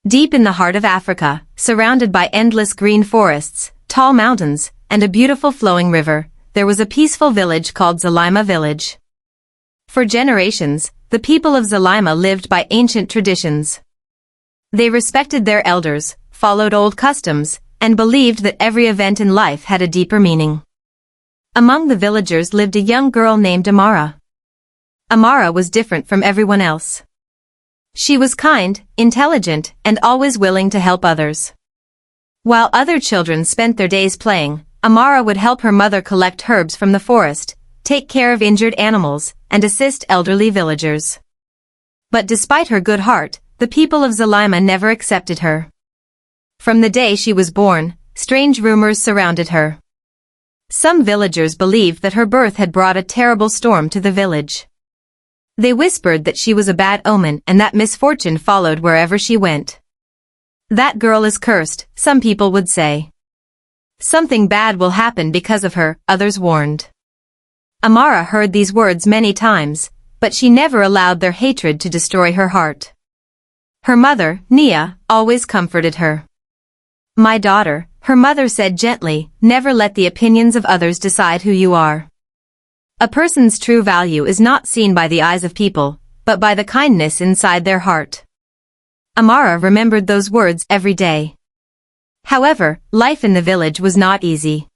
Deep in the heart of Africa, surrounded by endless green forests, tall mountains, and a beautiful flowing river, there was a peaceful village called Zalima Village. For generations, the people of Zalima lived by ancient traditions. They respected their elders, followed old customs, and believed that every event in life had a deeper meaning. Among the villagers lived a young girl named Amara. Amara was different from everyone else. She was kind, intelligent, and always willing to help others. While other children spent their days playing, Amara would help her mother collect herbs from the forest, take care of injured animals, and assist elderly villagers. But despite her good heart, the people of Zalima never accepted her. From the day she was born, strange rumors surrounded her. Some villagers believed that her birth had brought a terrible storm to the village. They whispered that she was a bad omen and that misfortune followed wherever she went. That girl is cursed, some people would say. Something bad will happen because of her, others warned. Amara heard these words many times, but she never allowed their hatred to destroy her heart. Her mother, Nia, always comforted her. "My daughter," her mother said gently, "never let the opinions of others decide who you are. A person's true value is not seen by the eyes of people, but by the kindness inside their heart." Amara remembered those words every day. However, life in the village was not easy.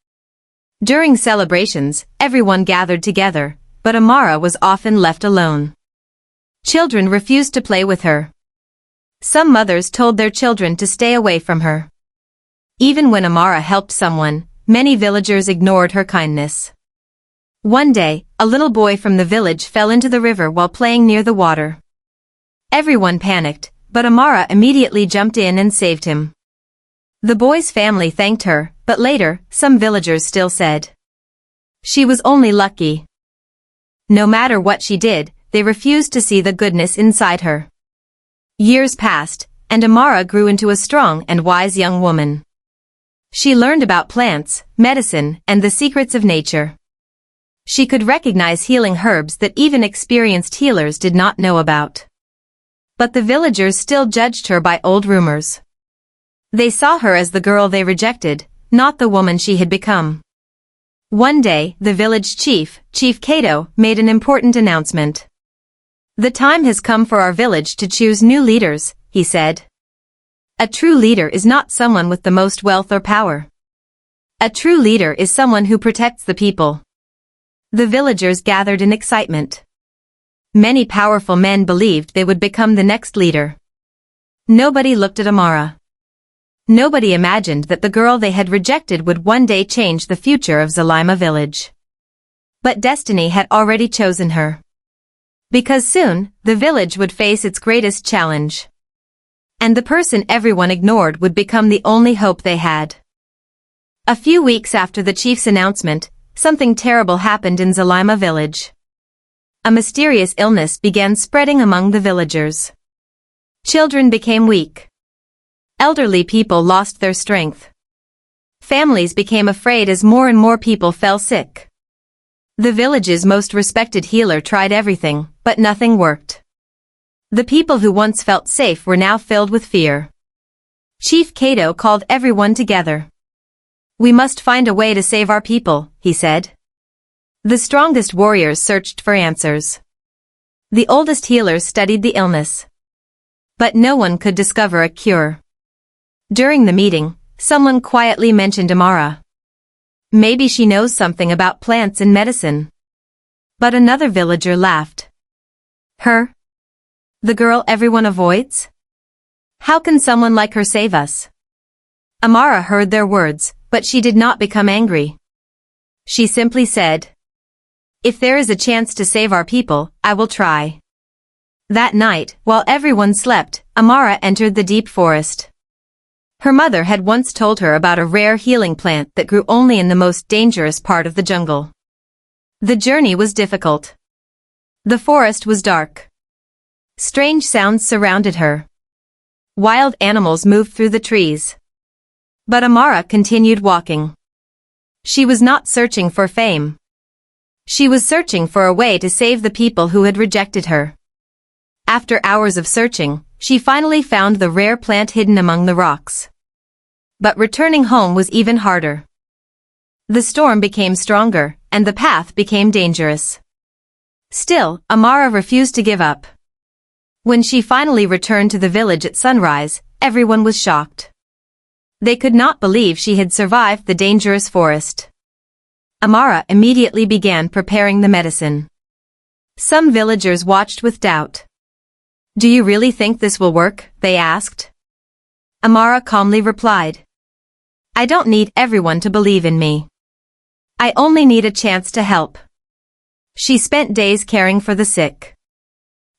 During celebrations, everyone gathered together, but Amara was often left alone. Children refused to play with her. Some mothers told their children to stay away from her. Even when Amara helped someone, many villagers ignored her kindness. One day, a little boy from the village fell into the river while playing near the water. Everyone panicked, but Amara immediately jumped in and saved him. The boy's family thanked her, but later, some villagers still said she was only lucky. No matter what she did, they refused to see the goodness inside her. Years passed, and Amara grew into a strong and wise young woman. She learned about plants, medicine, and the secrets of nature. She could recognize healing herbs that even experienced healers did not know about. But the villagers still judged her by old rumors. They saw her as the girl they rejected, not the woman she had become. One day, the village chief, Chief Cato, made an important announcement. "The time has come for our village to choose new leaders," he said. "A true leader is not someone with the most wealth or power. A true leader is someone who protects the people." The villagers gathered in excitement. Many powerful men believed they would become the next leader. Nobody looked at Amara. Nobody imagined that the girl they had rejected would one day change the future of Zalima village. But destiny had already chosen her. Because soon, the village would face its greatest challenge. And the person everyone ignored would become the only hope they had. A few weeks after the chief's announcement, something terrible happened in Zalima village. A mysterious illness began spreading among the villagers. Children became weak. Elderly people lost their strength. Families became afraid as more and more people fell sick. The village's most respected healer tried everything, but nothing worked. The people who once felt safe were now filled with fear. Chief Cato called everyone together. "We must find a way to save our people," he said. The strongest warriors searched for answers. The oldest healers studied the illness. But no one could discover a cure. During the meeting, someone quietly mentioned Amara. Maybe she knows something about plants and medicine. But another villager laughed. Her? The girl everyone avoids? How can someone like her save us? Amara heard their words, but she did not become angry. She simply said, "If there is a chance to save our people, I will try." That night, while everyone slept, Amara entered the deep forest. Her mother had once told her about a rare healing plant that grew only in the most dangerous part of the jungle. The journey was difficult. The forest was dark. Strange sounds surrounded her. Wild animals moved through the trees. But Amara continued walking. She was not searching for fame. She was searching for a way to save the people who had rejected her. After hours of searching, she finally found the rare plant hidden among the rocks. But returning home was even harder. The storm became stronger, and the path became dangerous. Still, Amara refused to give up. When she finally returned to the village at sunrise, everyone was shocked. They could not believe she had survived the dangerous forest. Amara immediately began preparing the medicine. Some villagers watched with doubt. "Do you really think this will work?" they asked. Amara calmly replied, "I don't need everyone to believe in me. I only need a chance to help." She spent days caring for the sick.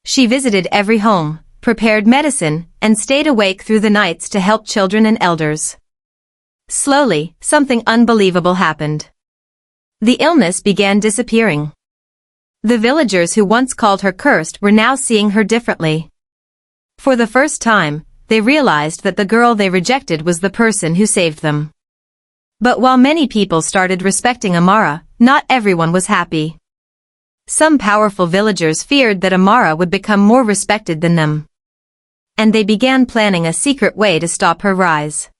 She visited every home, prepared medicine, and stayed awake through the nights to help children and elders. Slowly, something unbelievable happened. The illness began disappearing. The villagers who once called her cursed were now seeing her differently. For the first time, they realized that the girl they rejected was the person who saved them. But while many people started respecting Amara, not everyone was happy. Some powerful villagers feared that Amara would become more respected than them. And they began planning a secret way to stop her rise.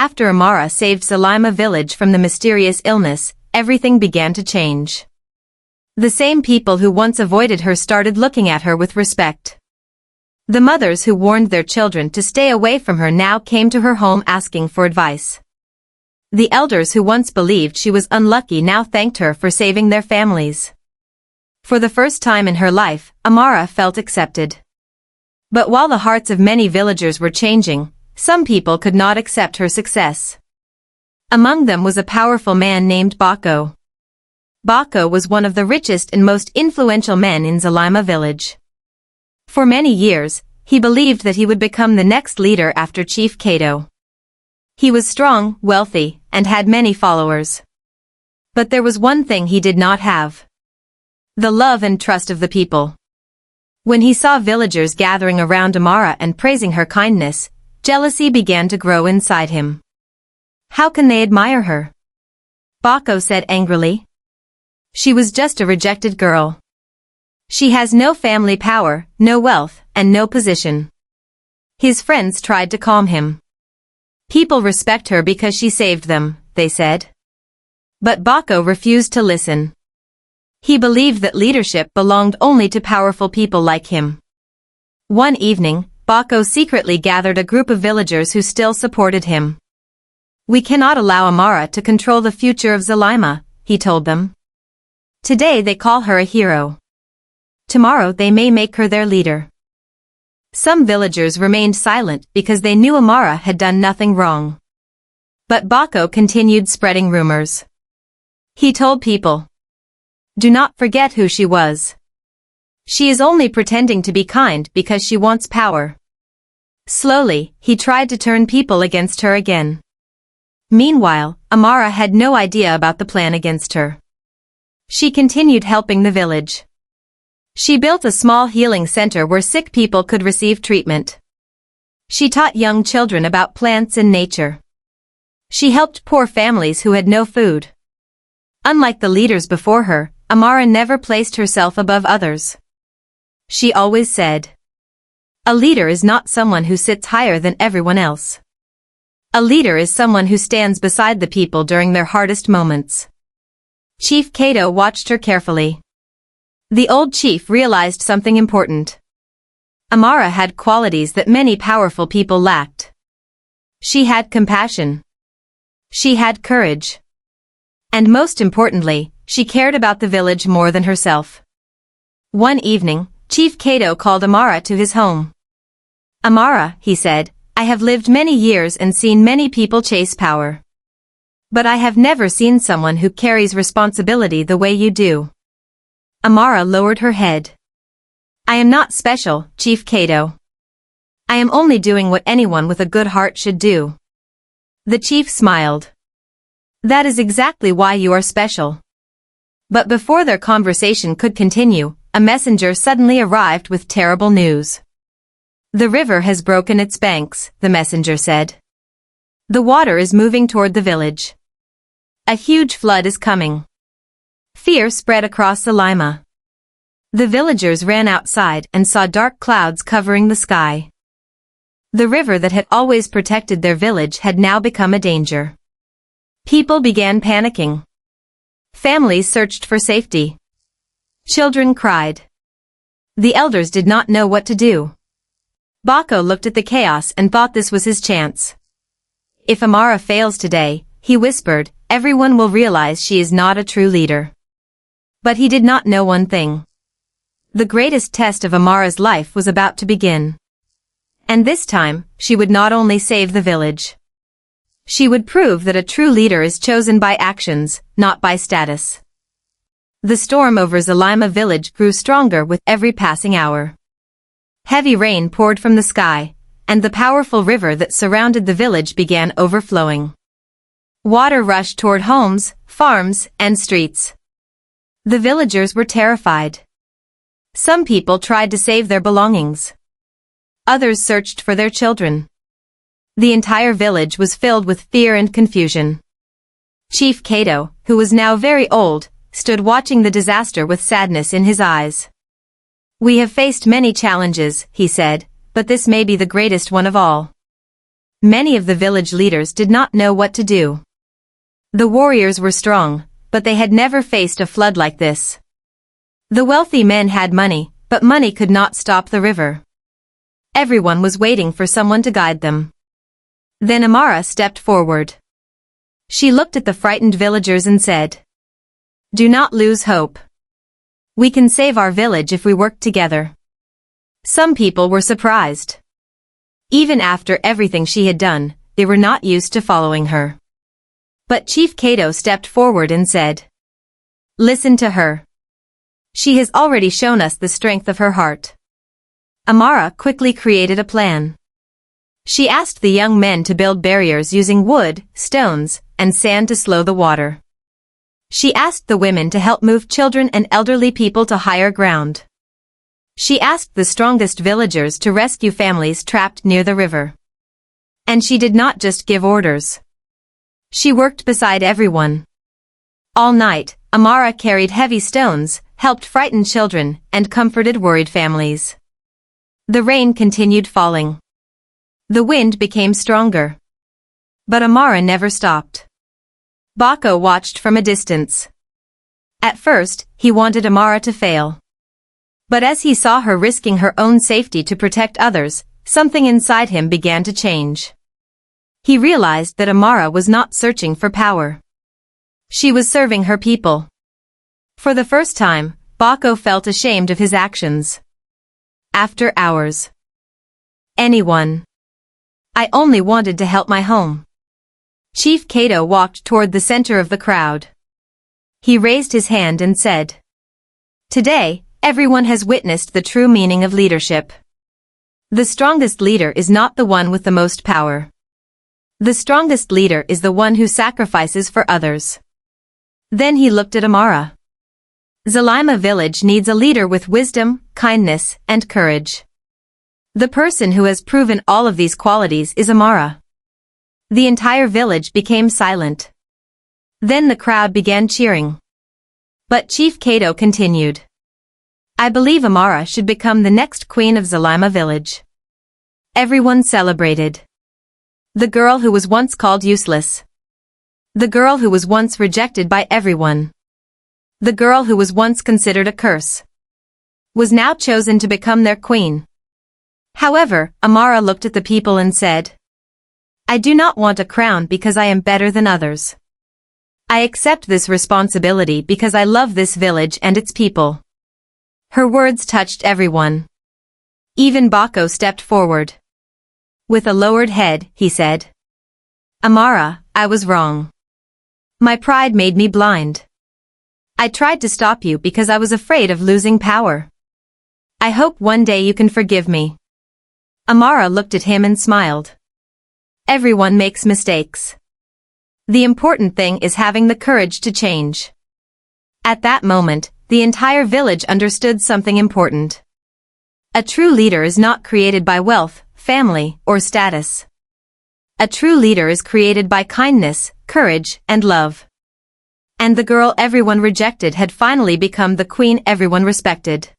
After Amara saved Zalima village from the mysterious illness, everything began to change. The same people who once avoided her started looking at her with respect. The mothers who warned their children to stay away from her now came to her home asking for advice. The elders who once believed she was unlucky now thanked her for saving their families. For the first time in her life, Amara felt accepted. But while the hearts of many villagers were changing, some people could not accept her success. Among them was a powerful man named Bako. Bako was one of the richest and most influential men in Zalima village. For many years, he believed that he would become the next leader after Chief Kato. He was strong, wealthy, and had many followers. But there was one thing he did not have: the love and trust of the people. When he saw villagers gathering around Amara and praising her kindness, jealousy began to grow inside him. "How can they admire her?" Bako said angrily. "She was just a rejected girl. She has no family power, no wealth, and no position." His friends tried to calm him. "People respect her because she saved them," they said. But Bako refused to listen. He believed that leadership belonged only to powerful people like him. One evening, Bako secretly gathered a group of villagers who still supported him. "We cannot allow Amara to control the future of Zalima," he told them. "Today they call her a hero. Tomorrow they may make her their leader." Some villagers remained silent because they knew Amara had done nothing wrong. But Bako continued spreading rumors. He told people, "Do not forget who she was. She is only pretending to be kind because she wants power." Slowly, he tried to turn people against her again. Meanwhile, Amara had no idea about the plan against her. She continued helping the village. She built a small healing center where sick people could receive treatment. She taught young children about plants and nature. She helped poor families who had no food. Unlike the leaders before her, Amara never placed herself above others. She always said, "A leader is not someone who sits higher than everyone else. A leader is someone who stands beside the people during their hardest moments." Chief Kato watched her carefully. The old chief realized something important. Amara had qualities that many powerful people lacked. She had compassion. She had courage. And most importantly, she cared about the village more than herself. One evening, Chief Kato called Amara to his home. "Amara," he said, "I have lived many years and seen many people chase power. But I have never seen someone who carries responsibility the way you do." Amara lowered her head. "I am not special, Chief Kato. I am only doing what anyone with a good heart should do." The chief smiled. "That is exactly why you are special." But before their conversation could continue, a messenger suddenly arrived with terrible news. "The river has broken its banks," the messenger said. "The water is moving toward the village. A huge flood is coming." Fear spread across Zalima. The villagers ran outside and saw dark clouds covering the sky. The river that had always protected their village had now become a danger. People began panicking. Families searched for safety. Children cried. The elders did not know what to do. Bako looked at the chaos and thought this was his chance. If Amara fails today, he whispered, everyone will realize she is not a true leader. But he did not know one thing. The greatest test of Amara's life was about to begin. And this time, she would not only save the village. She would prove that a true leader is chosen by actions, not by status. The storm over Zalima village grew stronger with every passing hour. Heavy rain poured from the sky, and the powerful river that surrounded the village began overflowing. Water rushed toward homes, farms, and streets. The villagers were terrified. Some people tried to save their belongings. Others searched for their children. The entire village was filled with fear and confusion. Chief Kato, who was now very old, stood watching the disaster with sadness in his eyes. We have faced many challenges, he said, but this may be the greatest one of all. Many of the village leaders did not know what to do. The warriors were strong, but they had never faced a flood like this. The wealthy men had money, but money could not stop the river. Everyone was waiting for someone to guide them. Then Amara stepped forward. She looked at the frightened villagers and said, "Do not lose hope. We can save our village if we work together." Some people were surprised. Even after everything she had done, they were not used to following her. But Chief Kato stepped forward and said, "Listen to her. She has already shown us the strength of her heart." Amara quickly created a plan. She asked the young men to build barriers using wood, stones, and sand to slow the water. She asked the women to help move children and elderly people to higher ground. She asked the strongest villagers to rescue families trapped near the river. And she did not just give orders. She worked beside everyone. All night, Amara carried heavy stones, helped frightened children, and comforted worried families. The rain continued falling. The wind became stronger. But Amara never stopped. Bako watched from a distance. At first, he wanted Amara to fail. But as he saw her risking her own safety to protect others, something inside him began to change. He realized that Amara was not searching for power. She was serving her people. For the first time, Bako felt ashamed of his actions. After hours. "Anyone. I only wanted to help my home." Chief Kato walked toward the center of the crowd. He raised his hand and said, "Today, everyone has witnessed the true meaning of leadership. The strongest leader is not the one with the most power. The strongest leader is the one who sacrifices for others." Then he looked at Amara. Zalima village needs a leader with wisdom, kindness, and courage. The person who has proven all of these qualities is Amara. The entire village became silent. Then the crowd began cheering. But Chief Kato continued. "I believe Amara should become the next queen of Zalima village." Everyone celebrated. The girl who was once called useless. The girl who was once rejected by everyone. The girl who was once considered a curse. Was now chosen to become their queen. However, Amara looked at the people and said, "I do not want a crown because I am better than others. I accept this responsibility because I love this village and its people." Her words touched everyone. Even Bako stepped forward. With a lowered head, he said, "Amara, I was wrong. My pride made me blind. I tried to stop you because I was afraid of losing power. I hope one day you can forgive me." Amara looked at him and smiled. Everyone makes mistakes. The important thing is having the courage to change. At that moment, the entire village understood something important. A true leader is not created by wealth, family, or status. A true leader is created by kindness, courage, and love. And the girl everyone rejected had finally become the queen everyone respected.